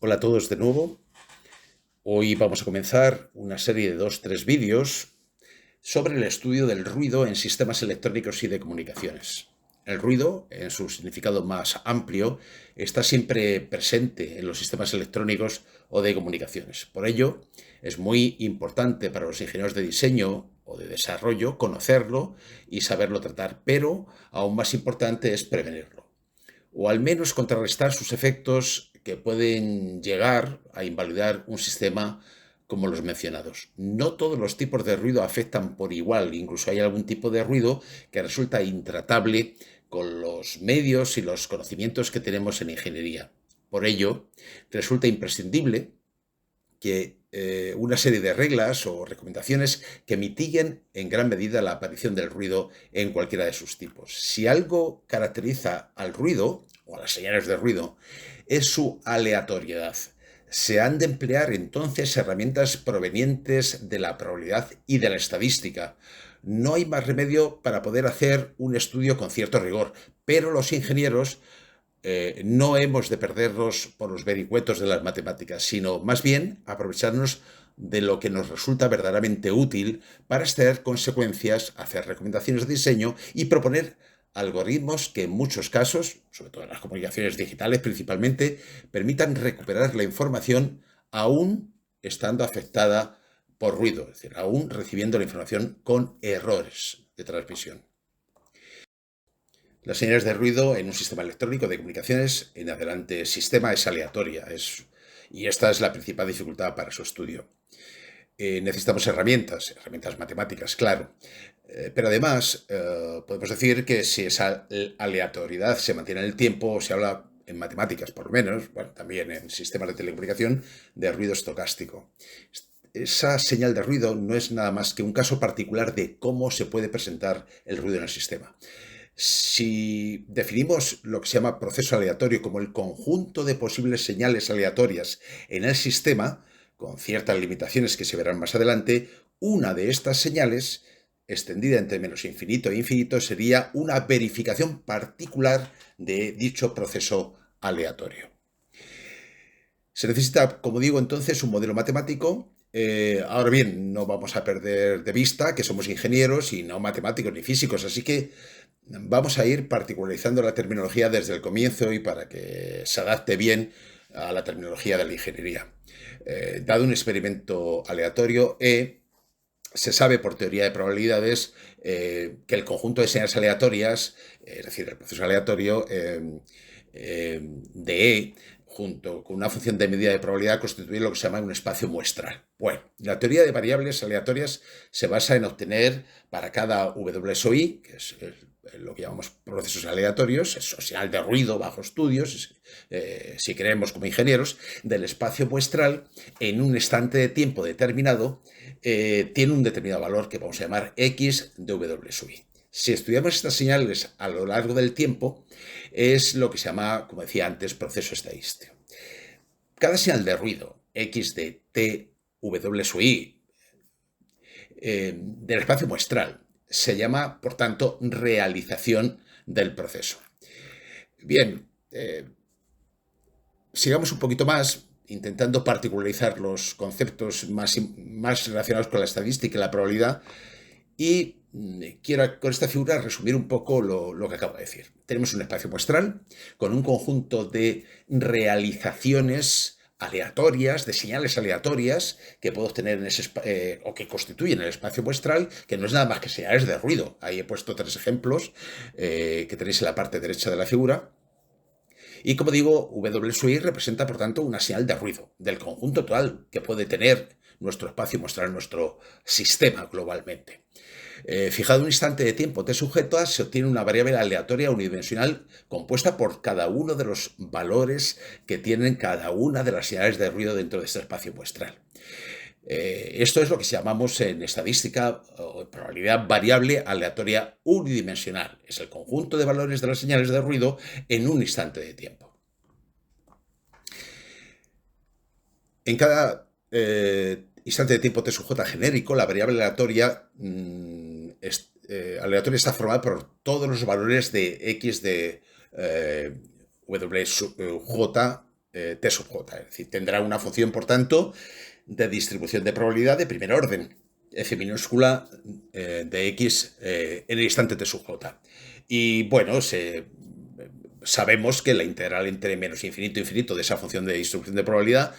Hola a todos de nuevo. Hoy vamos a comenzar una serie de 2-3 vídeos sobre el estudio del ruido en sistemas electrónicos y de comunicaciones. El ruido, en su significado más amplio, está siempre presente en los sistemas electrónicos o de comunicaciones. Por ello, es muy importante para los ingenieros de diseño o de desarrollo conocerlo y saberlo tratar, pero aún más importante es prevenirlo, o al menos contrarrestar sus efectos que pueden llegar a invalidar un sistema como los mencionados. No todos los tipos de ruido afectan por igual, incluso hay algún tipo de ruido que resulta intratable con los medios y los conocimientos que tenemos en ingeniería. Por ello, resulta imprescindible que una serie de reglas o recomendaciones que mitiguen en gran medida la aparición del ruido en cualquiera de sus tipos. Si algo caracteriza al ruido o a las señales de ruido es su aleatoriedad. Se han de emplear entonces herramientas provenientes de la probabilidad y de la estadística. No hay más remedio para poder hacer un estudio con cierto rigor, pero los ingenieros no hemos de perdernos por los vericuetos de las matemáticas, sino más bien aprovecharnos de lo que nos resulta verdaderamente útil para extraer consecuencias, hacer recomendaciones de diseño y proponer algoritmos que en muchos casos, sobre todo en las comunicaciones digitales principalmente, permitan recuperar la información aún estando afectada por ruido, es decir, aún recibiendo la información con errores de transmisión. Las señales de ruido en un sistema electrónico de comunicaciones en adelante sistema es aleatoria y esta es la principal dificultad para su estudio. Necesitamos herramientas matemáticas, claro, pero además podemos decir que si esa aleatoriedad se mantiene en el tiempo, se habla en matemáticas por lo menos, bueno, también en sistemas de telecomunicación, de ruido estocástico. Esa señal de ruido no es nada más que un caso particular de cómo se puede presentar el ruido en el sistema. Si definimos lo que se llama proceso aleatorio como el conjunto de posibles señales aleatorias en el sistema, con ciertas limitaciones que se verán más adelante, una de estas señales, extendida entre menos infinito e infinito, sería una verificación particular de dicho proceso aleatorio. Se necesita, como digo, entonces un modelo matemático. Ahora bien, no vamos a perder de vista que somos ingenieros y no matemáticos ni físicos, así que vamos a ir particularizando la terminología desde el comienzo y para que se adapte bien a la terminología de la ingeniería. Dado un experimento aleatorio, se sabe por teoría de probabilidades que el conjunto de señales aleatorias, es decir, el proceso aleatorio de E, junto con una función de medida de probabilidad, constituye lo que se llama un espacio muestral. Bueno, la teoría de variables aleatorias se basa en obtener para cada W/I, que es lo que llamamos procesos aleatorios, es señal de ruido bajo estudios, si creemos como ingenieros, del espacio muestral en un instante de tiempo determinado, tiene un determinado valor que vamos a llamar X de W/I. Si estudiamos estas señales a lo largo del tiempo, es lo que se llama, como decía antes, proceso estadístico. Cada señal de ruido, X de T, W/I, del espacio muestral, se llama, por tanto, realización del proceso. Bien, sigamos un poquito más, intentando particularizar los conceptos más relacionados con la estadística y la probabilidad, y quiero con esta figura resumir un poco lo que acabo de decir. Tenemos un espacio muestral con un conjunto de realizaciones aleatorias, de señales aleatorias que puedo obtener en ese o que constituyen el espacio muestral, que no es nada más que señales de ruido. Ahí he puesto 3 ejemplos que tenéis en la parte derecha de la figura. Y como digo, W/I representa, por tanto, una señal de ruido del conjunto total que puede tener nuestro espacio muestral, nuestro sistema globalmente. Fijado un instante de tiempo T sujeto, se obtiene una variable aleatoria unidimensional compuesta por cada uno de los valores que tienen cada una de las señales de ruido dentro de este espacio muestral. Esto es lo que llamamos en estadística o probabilidad variable aleatoria unidimensional. Es el conjunto de valores de las señales de ruido en un instante de tiempo. En cada instante de tiempo T sujeta genérico, la variable aleatoria está formada por todos los valores de X de WJ T sub j. Es decir, tendrá una función, por tanto, de distribución de probabilidad de primer orden, f minúscula de x en el instante T sub j. Y bueno, sabemos que la integral entre menos infinito e infinito de esa función de distribución de probabilidad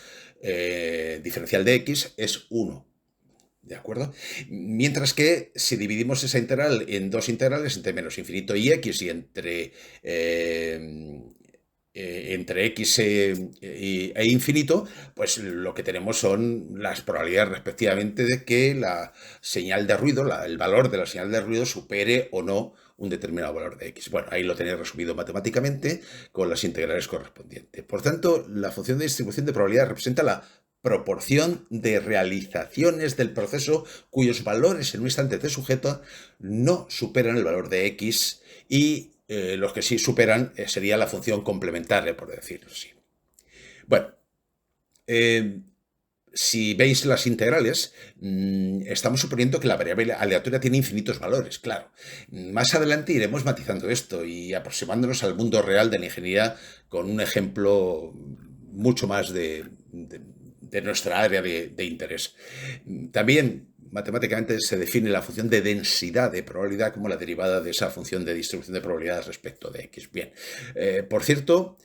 diferencial de x es 1. ¿De acuerdo? Mientras que si dividimos esa integral en dos integrales, entre menos infinito y x, y entre x e infinito, pues lo que tenemos son las probabilidades respectivamente de que la señal de ruido, el valor de la señal de ruido supere o no un determinado valor de x. Bueno, ahí lo tenéis resumido matemáticamente con las integrales correspondientes. Por tanto, la función de distribución de probabilidad representa la proporción de realizaciones del proceso cuyos valores en un instante T sujeto no superan el valor de x y los que sí superan sería la función complementaria, por decirlo así. Bueno, si veis las integrales, estamos suponiendo que la variable aleatoria tiene infinitos valores, claro. Más adelante iremos matizando esto y aproximándonos al mundo real de la ingeniería con un ejemplo mucho más de nuestra área de interés. También matemáticamente se define la función de densidad de probabilidad como la derivada de esa función de distribución de probabilidades respecto de x. Bien, por cierto,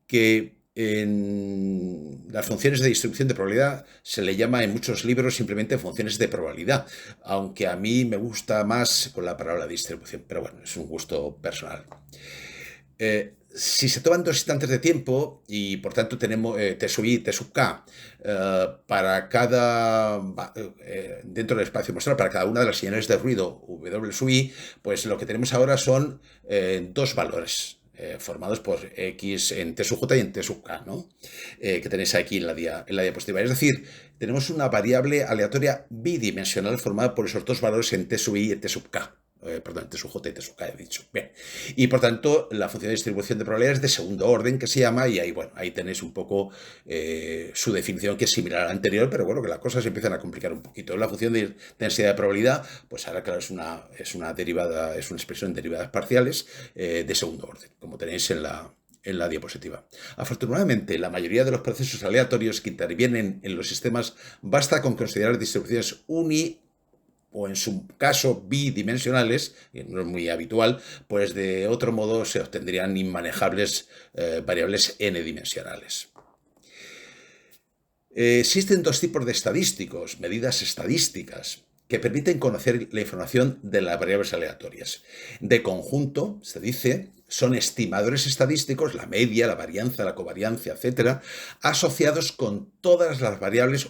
que en las funciones de distribución de probabilidad se le llama en muchos libros simplemente funciones de probabilidad, aunque a mí me gusta más con la palabra distribución, pero bueno, es un gusto personal. Si se toman dos instantes de tiempo y por tanto tenemos T sub i y T sub k para cada, dentro del espacio muestral, para cada una de las señales de ruido W sub i, pues lo que tenemos ahora son dos valores formados por x en T sub j y en T sub k, ¿no? Que tenéis aquí en la diapositiva. Es decir, tenemos una variable aleatoria bidimensional formada por esos dos valores en T sub i y T sub k. Perdón, T sub j y T sub k he dicho. Bien. Y por tanto, la función de distribución de probabilidades de segundo orden que se llama, y ahí, bueno, ahí tenéis un poco su definición, que es similar a la anterior, pero bueno, que las cosas se empiezan a complicar un poquito. La función de densidad de probabilidad, pues ahora claro, es una derivada, es una expresión en derivadas parciales de segundo orden, como tenéis en la diapositiva. Afortunadamente, la mayoría de los procesos aleatorios que intervienen en los sistemas basta con considerar distribuciones o en su caso bidimensionales, que no es muy habitual, pues de otro modo se obtendrían inmanejables variables n-dimensionales. Existen dos tipos de estadísticos, medidas estadísticas, que permiten conocer la información de las variables aleatorias. De conjunto, se dice, son estimadores estadísticos, la media, la varianza, la covariancia, etc., asociados con todas las variables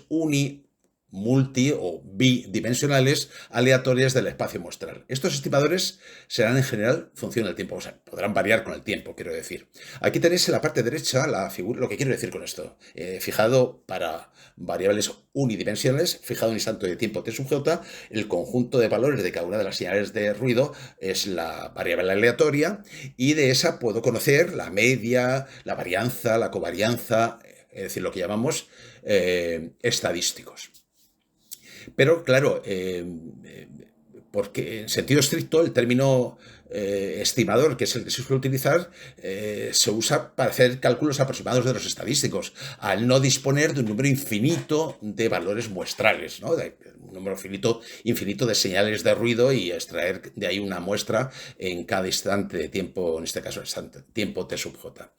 multi o bidimensionales aleatorias del espacio muestral. Estos estimadores serán en general función del tiempo, o sea, podrán variar con el tiempo, quiero decir. Aquí tenéis en la parte derecha la figura, lo que quiero decir con esto. Fijado para variables unidimensionales, fijado en instante de tiempo T sub j, el conjunto de valores de cada una de las señales de ruido es la variable aleatoria, y de esa puedo conocer la media, la varianza, la covarianza, es decir, lo que llamamos estadísticos. Pero claro, porque en sentido estricto el término estimador, que es el que se suele utilizar, se usa para hacer cálculos aproximados de los estadísticos, al no disponer de un número infinito de valores muestrales, ¿no? Un número infinito de señales de ruido, y extraer de ahí una muestra en cada instante de tiempo, en este caso tiempo T sub j.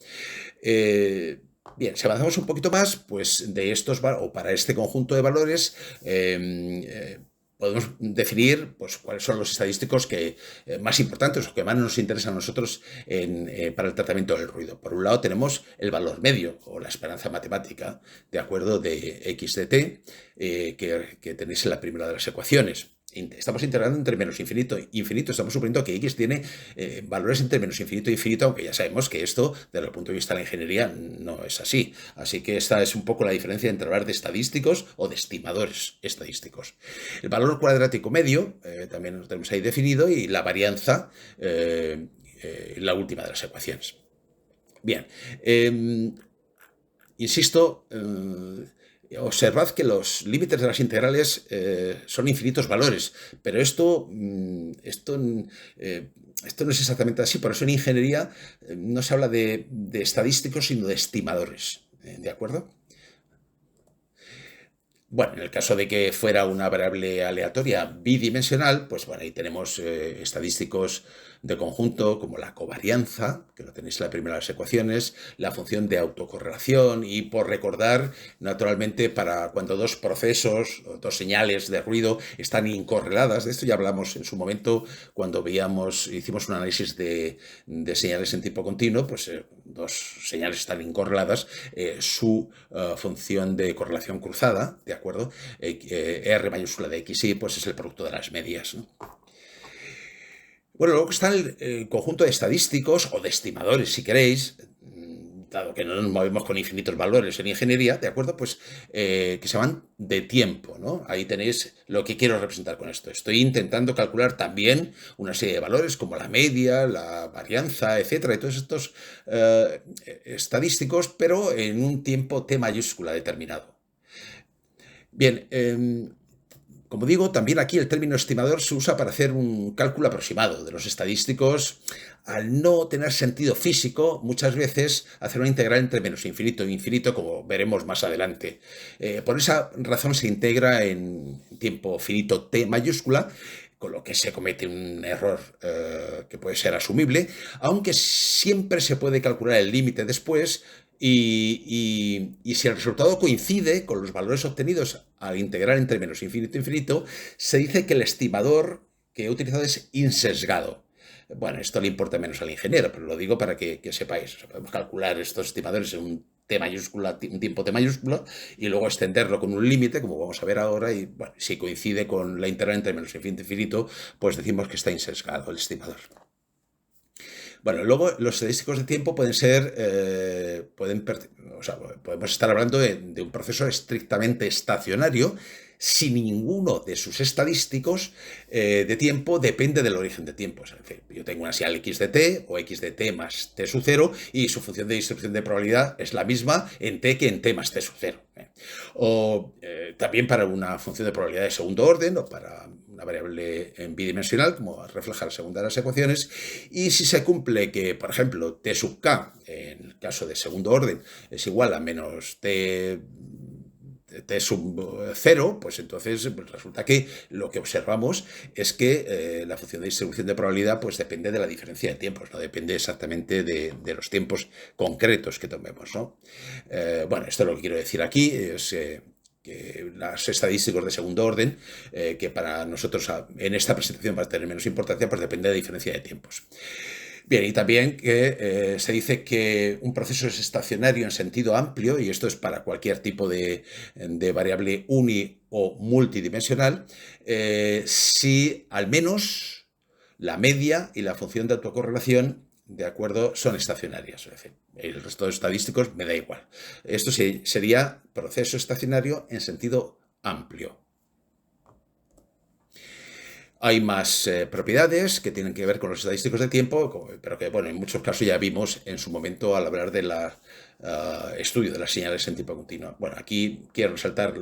Bien, si avanzamos un poquito más, pues de estos, o para este conjunto de valores, podemos definir pues, cuáles son los estadísticos más importantes o que más nos interesan a nosotros para el tratamiento del ruido. Por un lado tenemos el valor medio, o la esperanza matemática, de acuerdo, de x de t, que tenéis en la primera de las ecuaciones. Estamos integrando entre menos infinito e infinito. Estamos suponiendo que x tiene valores entre menos infinito e infinito, aunque ya sabemos que esto, desde el punto de vista de la ingeniería, no es así. Así que esta es un poco la diferencia entre hablar de estadísticos o de estimadores estadísticos. El valor cuadrático medio, también lo tenemos ahí definido, y la varianza, la última de las ecuaciones. Bien, insisto, observad que los límites de las integrales son infinitos valores, pero esto no es exactamente así. Por eso en ingeniería no se habla de estadísticos, sino de estimadores. ¿De acuerdo? Bueno, en el caso de que fuera una variable aleatoria bidimensional, pues bueno, ahí tenemos estadísticos de conjunto como la covarianza, que lo tenéis en la primera de las ecuaciones, la función de autocorrelación y por recordar, naturalmente, para cuando dos procesos, o dos señales de ruido están incorreladas, de esto ya hablamos en su momento cuando hicimos un análisis de señales en tiempo continuo, pues dos señales están incorreladas, su función de correlación cruzada, ¿de acuerdo? R mayúscula de XY, pues es el producto de las medias, ¿no? Bueno, luego está el conjunto de estadísticos o de estimadores, si queréis, dado que no nos movemos con infinitos valores en ingeniería, ¿de acuerdo? Pues que se llaman de tiempo, ¿no? Ahí tenéis lo que quiero representar con esto. Estoy intentando calcular también una serie de valores como la media, la varianza, etcétera, y todos estos estadísticos, pero en un tiempo T mayúscula determinado. Bien, como digo, también aquí el término estimador se usa para hacer un cálculo aproximado de los estadísticos. Al no tener sentido físico, muchas veces hacer una integral entre menos infinito e infinito, como veremos más adelante. Por esa razón se integra en tiempo finito T mayúscula, con lo que se comete un error que puede ser asumible, aunque siempre se puede calcular el límite después. Y si el resultado coincide con los valores obtenidos al integrar entre menos infinito e infinito, se dice que el estimador que he utilizado es insesgado. Bueno, esto le importa menos al ingeniero, pero lo digo para que sepáis. O sea, podemos calcular estos estimadores en un T mayúscula, un tiempo T mayúscula, y luego extenderlo con un límite, como vamos a ver ahora, y bueno, si coincide con la integral entre menos infinito e infinito, pues decimos que está insesgado el estimador. Bueno, luego los estadísticos de tiempo pueden ser, o sea, podemos estar hablando de un proceso estrictamente estacionario si ninguno de sus estadísticos de tiempo depende del origen de tiempo. Es decir, yo tengo una señal x de t o x de t más t sub 0 y su función de distribución de probabilidad es la misma en t que en t más t sub 0. O también para una función de probabilidad de segundo orden o para una variable bidimensional, como refleja la segunda de las ecuaciones, y si se cumple que, por ejemplo, t sub k, en el caso de segundo orden, es igual a menos t sub 0, pues entonces resulta que lo que observamos es que la función de distribución de probabilidad pues depende de la diferencia de tiempos, no depende exactamente de los tiempos concretos que tomemos, ¿no? Bueno, esto es lo que quiero decir aquí, es que los estadísticos de segundo orden, que para nosotros en esta presentación va a tener menos importancia, pues depende de la diferencia de tiempos. Bien, y también que se dice que un proceso es estacionario en sentido amplio, y esto es para cualquier tipo de variable uni o multidimensional, si al menos la media y la función de autocorrelación, de acuerdo, son estacionarias. Es decir, el resto de estadísticos me da igual. Esto sería proceso estacionario en sentido amplio. Hay más propiedades que tienen que ver con los estadísticos de tiempo, pero que, bueno, en muchos casos ya vimos en su momento al hablar de la estudio de las señales en tiempo continuo. Bueno, aquí quiero resaltar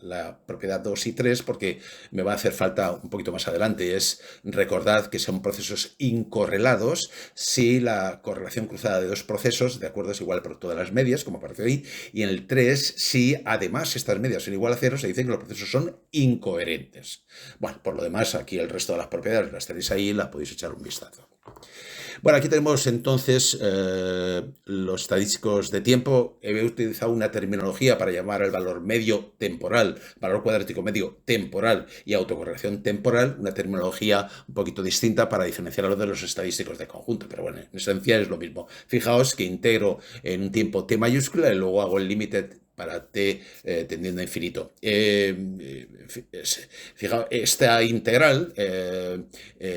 la propiedad 2 y 3 porque me va a hacer falta un poquito más adelante. Es recordad que son procesos incorrelados si la correlación cruzada de dos procesos, de acuerdo, es igual al producto de las medias, como aparece ahí, y en el 3, si además estas medias son igual a 0, se dice que los procesos son incoherentes. Bueno, por lo demás, aquí el resto de las propiedades las tenéis ahí, las podéis echar un vistazo. Bueno, aquí tenemos entonces los estadísticos de tiempo. He utilizado una terminología para llamar al valor medio temporal, valor cuadrático medio temporal y autocorrelación temporal, una terminología un poquito distinta para diferenciarlo de los estadísticos de conjunto, pero bueno, en esencia es lo mismo. Fijaos que integro en un tiempo t mayúscula y luego hago el límite para t tendiendo a infinito. Fijaos, esta integral,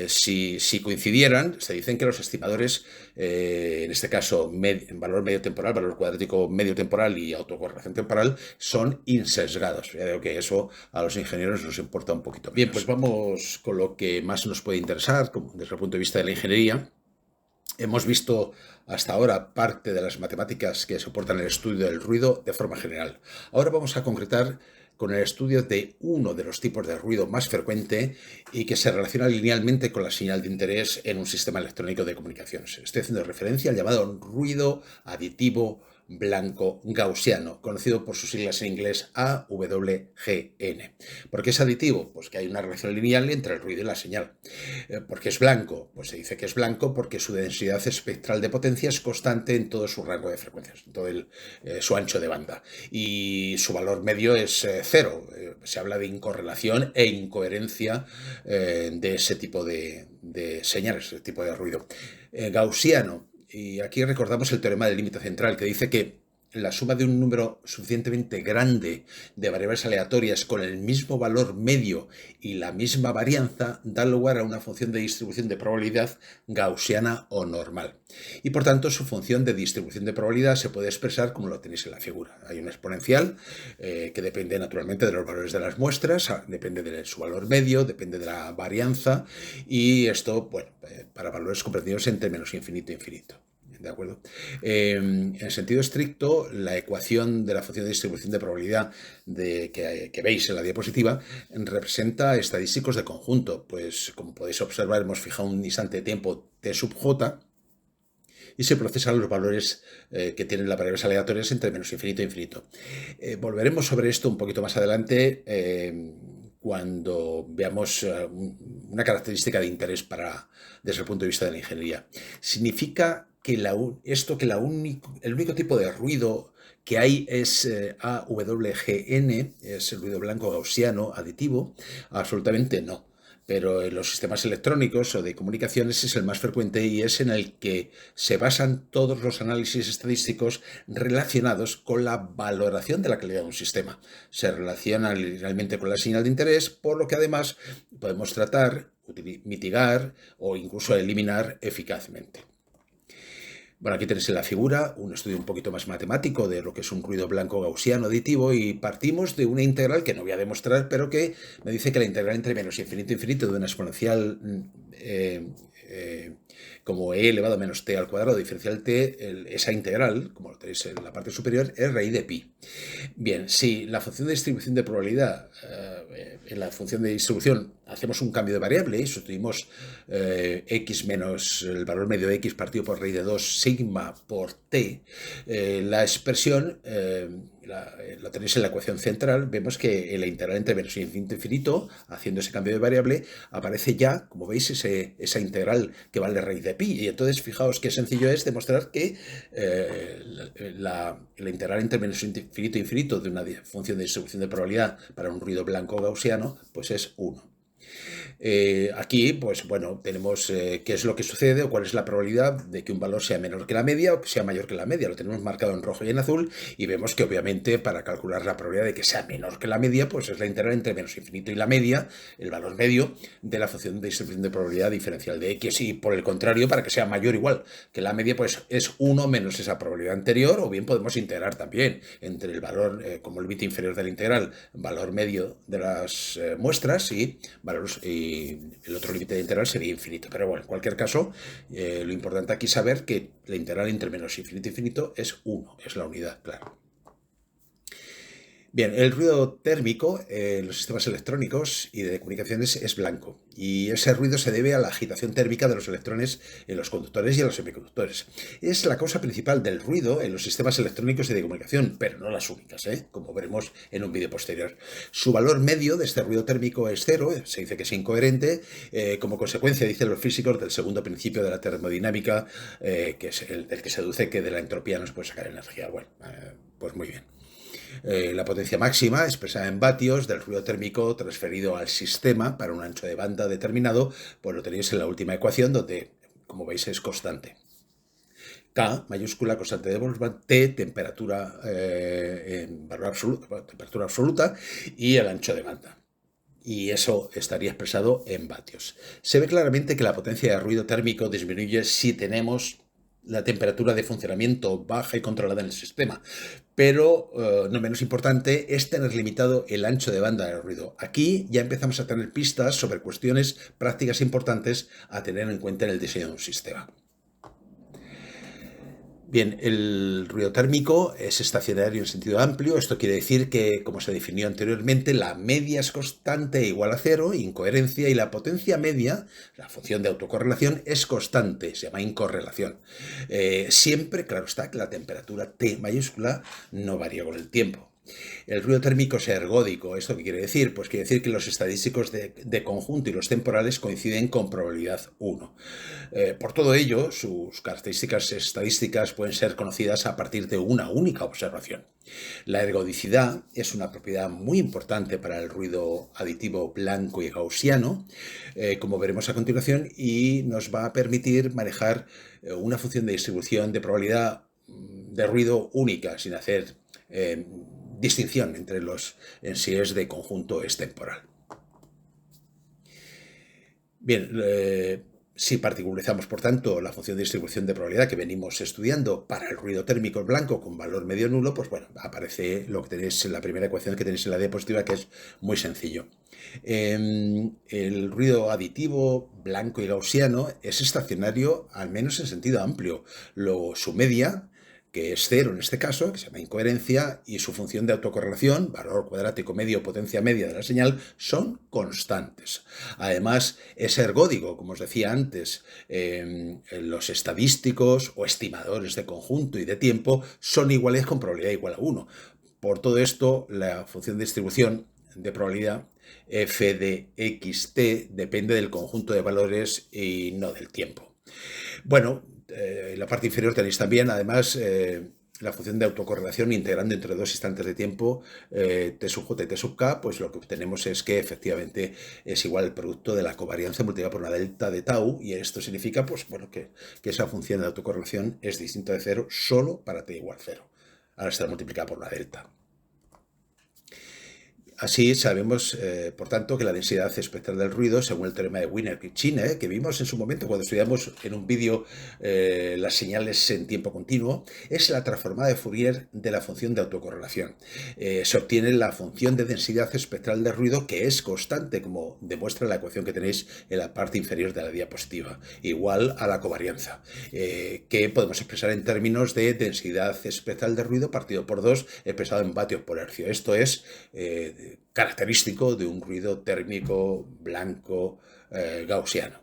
si coincidieran, se dicen que los estimadores, en este caso, valor medio temporal, valor cuadrático medio temporal y autocorrelación temporal, son insesgados. Ya digo que eso a los ingenieros nos importa un poquito menos. Bien, pues vamos con lo que más nos puede interesar desde el punto de vista de la ingeniería. Hemos visto hasta ahora parte de las matemáticas que soportan el estudio del ruido de forma general. Ahora vamos a concretar con el estudio de uno de los tipos de ruido más frecuente y que se relaciona linealmente con la señal de interés en un sistema electrónico de comunicaciones. Estoy haciendo referencia al llamado ruido aditivo blanco gaussiano, conocido por sus siglas en inglés AWGN. ¿Por qué es aditivo? Pues que hay una relación lineal entre el ruido y la señal. ¿Por qué es blanco? Pues se dice que es blanco porque su densidad espectral de potencia es constante en todo su rango de frecuencias, en todo su ancho de banda. Y su valor medio es cero. Se habla de incorrelación e incoherencia de ese tipo de señales, ese tipo de ruido. Gaussiano. Y aquí recordamos el teorema del límite central, que dice que la suma de un número suficientemente grande de variables aleatorias con el mismo valor medio y la misma varianza da lugar a una función de distribución de probabilidad gaussiana o normal. Y por tanto su función de distribución de probabilidad se puede expresar como lo tenéis en la figura. Hay una exponencial que depende naturalmente de los valores de las muestras, depende de su valor medio, depende de la varianza, y esto, bueno, para valores comprendidos entre menos infinito e infinito. ¿De acuerdo? En sentido estricto, la ecuación de la función de distribución de probabilidad que veis en la diapositiva representa estadísticos de conjunto. Pues como podéis observar, hemos fijado un instante de tiempo t sub j y se procesan los valores que tienen las variables aleatorias entre menos infinito e infinito. Volveremos sobre esto un poquito más adelante cuando veamos una característica de interés desde el punto de vista de la ingeniería. Significa que el único tipo de ruido que hay es AWGN, es el ruido blanco gaussiano aditivo. Absolutamente no. Pero en los sistemas electrónicos o de comunicaciones es el más frecuente y es en el que se basan todos los análisis estadísticos relacionados con la valoración de la calidad de un sistema. Se relaciona realmente con la señal de interés, por lo que además podemos tratar, mitigar o incluso eliminar eficazmente. Bueno, aquí tenéis en la figura un estudio un poquito más matemático de lo que es un ruido blanco gaussiano aditivo y partimos de una integral que no voy a demostrar, pero que me dice que la integral entre menos infinito e infinito de una exponencial como e elevado a menos t al cuadrado diferencial t, esa integral, como lo tenéis en la parte superior, es raíz de pi. Bien, si la función de distribución de probabilidad, en la función de distribución hacemos un cambio de variable y sustituimos x menos el valor medio de x partido por raíz de 2 sigma por t, la expresión lo tenéis en la ecuación central. Vemos que en la integral entre menos infinito e infinito, haciendo ese cambio de variable, aparece ya, como veis, esa integral que vale raíz de pi. Y entonces fijaos qué sencillo es demostrar que la integral entre menos infinito e infinito de una función de distribución de probabilidad para un ruido blanco gaussiano pues es 1. Aquí, pues bueno, tenemos qué es lo que sucede o cuál es la probabilidad de que un valor sea menor que la media o que sea mayor que la media. Lo tenemos marcado en rojo y en azul y vemos que obviamente para calcular la probabilidad de que sea menor que la media, pues es la integral entre menos infinito y la media, el valor medio de la función de distribución de probabilidad diferencial de x, y por el contrario, para que sea mayor o igual que la media, pues es 1 menos esa probabilidad anterior, o bien podemos integrar también entre el valor, como el límite inferior de la integral, valor medio de las muestras y el otro límite de integral sería infinito. Pero bueno, en cualquier caso, lo importante aquí es saber que la integral entre menos infinito e infinito es 1, es la unidad, claro. Bien, el ruido térmico en los sistemas electrónicos y de comunicaciones es blanco, y ese ruido se debe a la agitación térmica de los electrones en los conductores y en los semiconductores. Es la causa principal del ruido en los sistemas electrónicos y de comunicación, pero no las únicas, como veremos en un vídeo posterior. Su valor medio de este ruido térmico es 0, se dice que es incoherente, como consecuencia, dicen los físicos, del segundo principio de la termodinámica, que es el que se deduce que de la entropía no se puede sacar energía. Bueno, pues muy bien. La potencia máxima, expresada en vatios, del ruido térmico transferido al sistema para un ancho de banda determinado, pues lo tenéis en la última ecuación, donde, como veis, es constante. K, mayúscula, constante de Boltzmann, T, temperatura en valor absoluto, temperatura absoluta, y el ancho de banda. Y eso estaría expresado en vatios. Se ve claramente que la potencia de ruido térmico disminuye si tenemos la temperatura de funcionamiento baja y controlada en el sistema, pero no menos importante es tener limitado el ancho de banda del ruido. Aquí ya empezamos a tener pistas sobre cuestiones prácticas importantes a tener en cuenta en el diseño de un sistema. Bien, el ruido térmico es estacionario en sentido amplio. Esto quiere decir que, como se definió anteriormente, la media es constante e igual a cero, incoherencia, y la potencia media, la función de autocorrelación, es constante, se llama incorrelación. Siempre, claro está, que la temperatura T mayúscula no varía con el tiempo. El ruido térmico es ergódico. ¿Esto qué quiere decir? Pues quiere decir que los estadísticos de conjunto y los temporales coinciden con probabilidad 1. Por todo ello, sus características estadísticas pueden ser conocidas a partir de una única observación. La ergodicidad es una propiedad muy importante para el ruido aditivo blanco y gaussiano, como veremos a continuación, y nos va a permitir manejar una función de distribución de probabilidad de ruido única, sin hacer distinción entre los si es de conjunto o es temporal. Bien, si particularizamos, por tanto, la función de distribución de probabilidad que venimos estudiando para el ruido térmico blanco con valor medio nulo, pues bueno, aparece lo que tenéis en la primera ecuación que tenéis en la diapositiva, que es muy sencillo. El ruido aditivo blanco y gaussiano es estacionario, al menos en sentido amplio. Su media, que es cero en este caso, que se llama incoherencia, y su función de autocorrelación, valor cuadrático medio, potencia media de la señal, son constantes. Además, es ergódico, como os decía antes, los estadísticos o estimadores de conjunto y de tiempo son iguales con probabilidad igual a 1. Por todo esto, la función de distribución de probabilidad f de xt depende del conjunto de valores y no del tiempo. Bueno, en la parte inferior tenéis también, además, la función de autocorrelación integrando entre dos instantes de tiempo t sub j y t sub k, pues lo que obtenemos es que efectivamente es igual el producto de la covarianza multiplicada por una delta de tau, y esto significa pues, bueno, que esa función de autocorrelación es distinta de cero solo para t igual 0. Ahora está multiplicada por una delta. Así sabemos, por tanto, que la densidad espectral del ruido, según el teorema de Wiener-Kirchner, que vimos en su momento cuando estudiamos en un vídeo las señales en tiempo continuo, es la transformada de Fourier de la función de autocorrelación. Se obtiene la función de densidad espectral del ruido, que es constante, como demuestra la ecuación que tenéis en la parte inferior de la diapositiva, igual a la covarianza, que podemos expresar en términos de densidad espectral del ruido partido por 2, expresado en vatios por hercio. Esto es característico de un ruido térmico blanco gaussiano.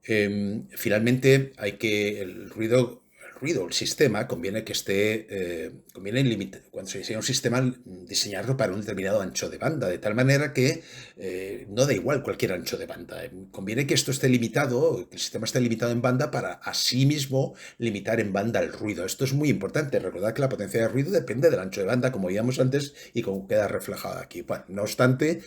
Finalmente, el ruido, el sistema, conviene que esté, cuando se diseña un sistema, diseñarlo para un determinado ancho de banda, de tal manera que no da igual cualquier ancho de banda. Conviene que esto esté limitado, que el sistema esté limitado en banda para asimismo limitar en banda el ruido. Esto es muy importante. Recordad que la potencia de ruido depende del ancho de banda, como veíamos antes, y como queda reflejado aquí. Bueno, no obstante,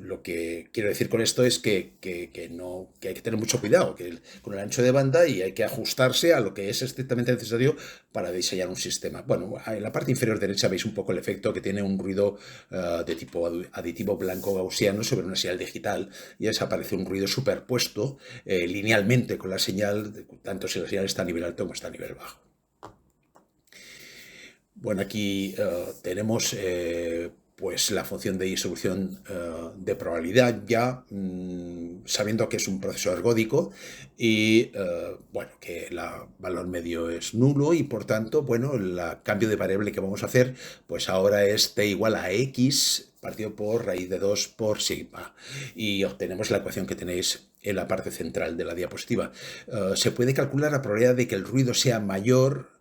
lo que quiero decir con esto es que hay que tener mucho cuidado con el ancho de banda, y hay que ajustarse a lo que es estrictamente necesario para diseñar un sistema. Bueno, en la parte inferior derecha veis un poco el efecto que tiene un ruido de tipo aditivo blanco gaussiano sobre una señal digital, y desaparece un ruido superpuesto linealmente con la señal, tanto si la señal está a nivel alto como está a nivel bajo. Bueno, aquí tenemos pues la función de distribución de probabilidad, ya sabiendo que es un proceso ergódico y bueno, que el valor medio es nulo, y por tanto, bueno, el cambio de variable que vamos a hacer pues ahora es t igual a x partido por raíz de 2 por sigma, y obtenemos la ecuación que tenéis en la parte central de la diapositiva. Se puede calcular la probabilidad de que el ruido sea mayor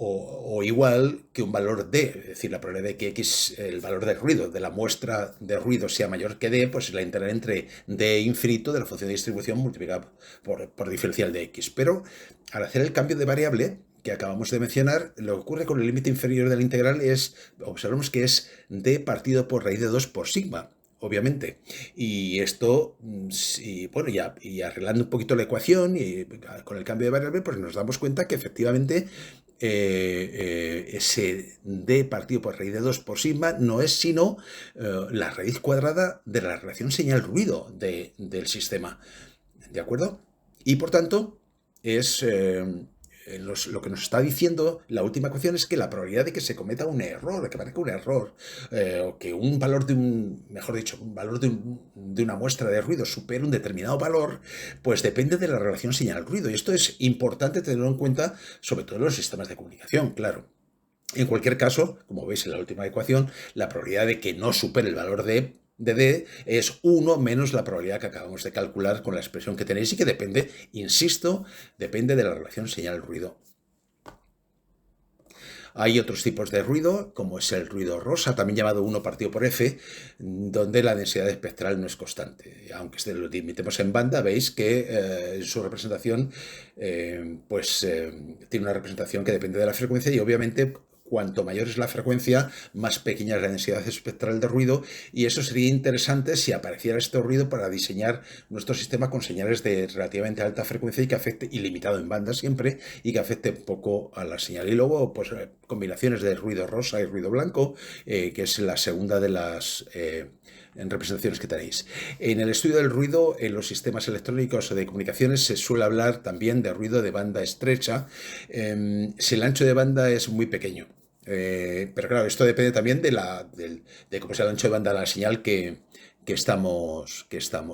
o igual que un valor d, es decir, la probabilidad de que x, el valor del ruido, de la muestra de ruido, sea mayor que d, pues es la integral entre d infinito de la función de distribución multiplicada por diferencial de x. Pero al hacer el cambio de variable que acabamos de mencionar, lo que ocurre con el límite inferior de la integral es, observamos que es d partido por raíz de 2 por sigma, obviamente. Y esto, bueno, y arreglando un poquito la ecuación y con el cambio de variable, pues nos damos cuenta que efectivamente ese d partido por raíz de 2 por sigma no es sino la raíz cuadrada de la relación señal-ruido del sistema. ¿De acuerdo? Y por tanto, es lo que nos está diciendo la última ecuación es que la probabilidad de que se cometa un error, de que aparezca un error, o que un valor mejor dicho, un valor de una muestra de ruido supere un determinado valor, pues depende de la relación señal-ruido. Y esto es importante tenerlo en cuenta, sobre todo en los sistemas de comunicación, claro. En cualquier caso, como veis en la última ecuación, la probabilidad de que no supere el valor de D es 1 menos la probabilidad que acabamos de calcular con la expresión que tenéis y que depende, insisto, depende de la relación señal-ruido. Hay otros tipos de ruido, como es el ruido rosa, también llamado 1 partido por F, donde la densidad espectral no es constante. Aunque lo limitemos en banda, veis que su representación tiene una representación que depende de la frecuencia y obviamente cuanto mayor es la frecuencia, más pequeña es la densidad espectral de ruido, y eso sería interesante si apareciera este ruido para diseñar nuestro sistema con señales de relativamente alta frecuencia y que afecte, ilimitado en banda siempre, y que afecte poco a la señal. Y luego, pues combinaciones de ruido rosa y ruido blanco, que es la segunda de las en representaciones que tenéis. En el estudio del ruido en los sistemas electrónicos o de comunicaciones se suele hablar también de ruido de banda estrecha, si el ancho de banda es muy pequeño. Pero claro, esto depende también de cómo sea el ancho de banda de la señal que estamos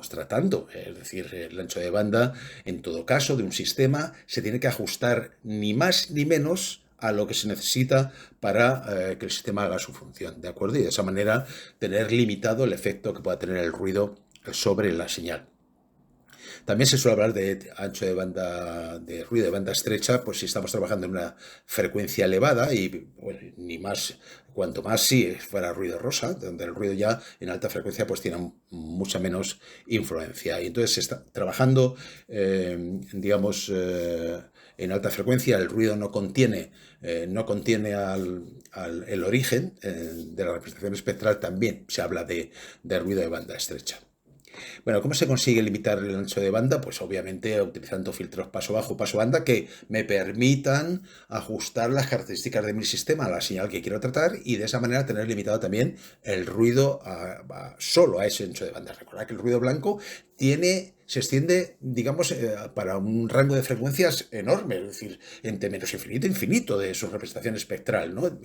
tratando. Es decir, el ancho de banda, en todo caso, de un sistema, se tiene que ajustar ni más ni menos a lo que se necesita para que el sistema haga su función, ¿de acuerdo? Y de esa manera tener limitado el efecto que pueda tener el ruido sobre la señal. También se suele hablar de ancho de banda, de ruido de banda estrecha, pues si estamos trabajando en una frecuencia elevada y bueno, ni más, cuanto más si fuera ruido rosa, donde el ruido ya en alta frecuencia pues tiene mucha menos influencia. Y entonces se está trabajando, digamos, en alta frecuencia, el ruido no contiene el origen de la representación espectral, también se habla de ruido de banda estrecha. Bueno, ¿cómo se consigue limitar el ancho de banda? Pues obviamente utilizando filtros paso bajo, paso banda que me permitan ajustar las características de mi sistema a la señal que quiero tratar y de esa manera tener limitado también el ruido solo a ese ancho de banda. Recordad que el ruido blanco se extiende, digamos, para un rango de frecuencias enorme, es decir, entre menos infinito, infinito de su representación espectral, ¿no?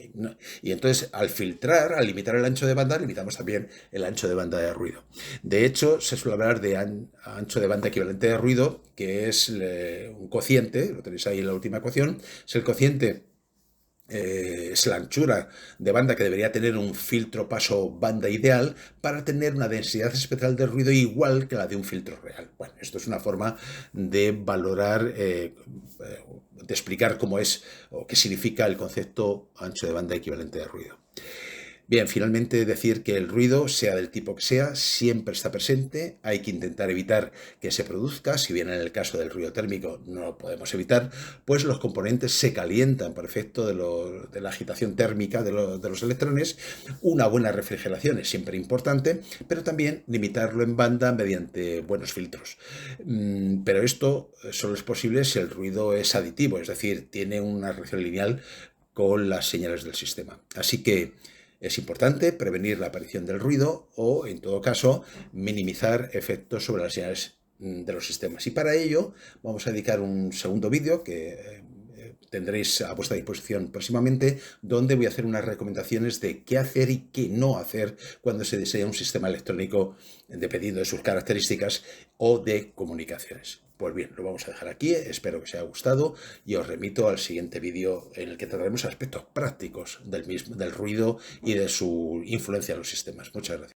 Y entonces, al filtrar, al limitar el ancho de banda, limitamos también el ancho de banda de ruido. De hecho, se suele hablar de ancho de banda equivalente de ruido, que es un cociente, lo tenéis ahí en la última ecuación, es el cociente. Es la anchura de banda que debería tener un filtro paso banda ideal para tener una densidad espectral de ruido igual que la de un filtro real. Bueno, esto es una forma de valorar, de explicar cómo es o qué significa el concepto ancho de banda equivalente de ruido. Bien, finalmente decir que el ruido, sea del tipo que sea, siempre está presente, hay que intentar evitar que se produzca, si bien en el caso del ruido térmico no lo podemos evitar, pues los componentes se calientan por efecto de la agitación térmica de los electrones. Una buena refrigeración es siempre importante, pero también limitarlo en banda mediante buenos filtros. Pero esto solo es posible si el ruido es aditivo, es decir, tiene una relación lineal con las señales del sistema. Así que es importante prevenir la aparición del ruido o, en todo caso, minimizar efectos sobre las señales de los sistemas. Y para ello vamos a dedicar un segundo vídeo que tendréis a vuestra disposición próximamente, donde voy a hacer unas recomendaciones de qué hacer y qué no hacer cuando se diseña un sistema electrónico dependiendo de sus características o de comunicaciones. Pues bien, lo vamos a dejar aquí, espero que os haya gustado y os remito al siguiente vídeo en el que trataremos aspectos prácticos del ruido y de su influencia en los sistemas. Muchas gracias.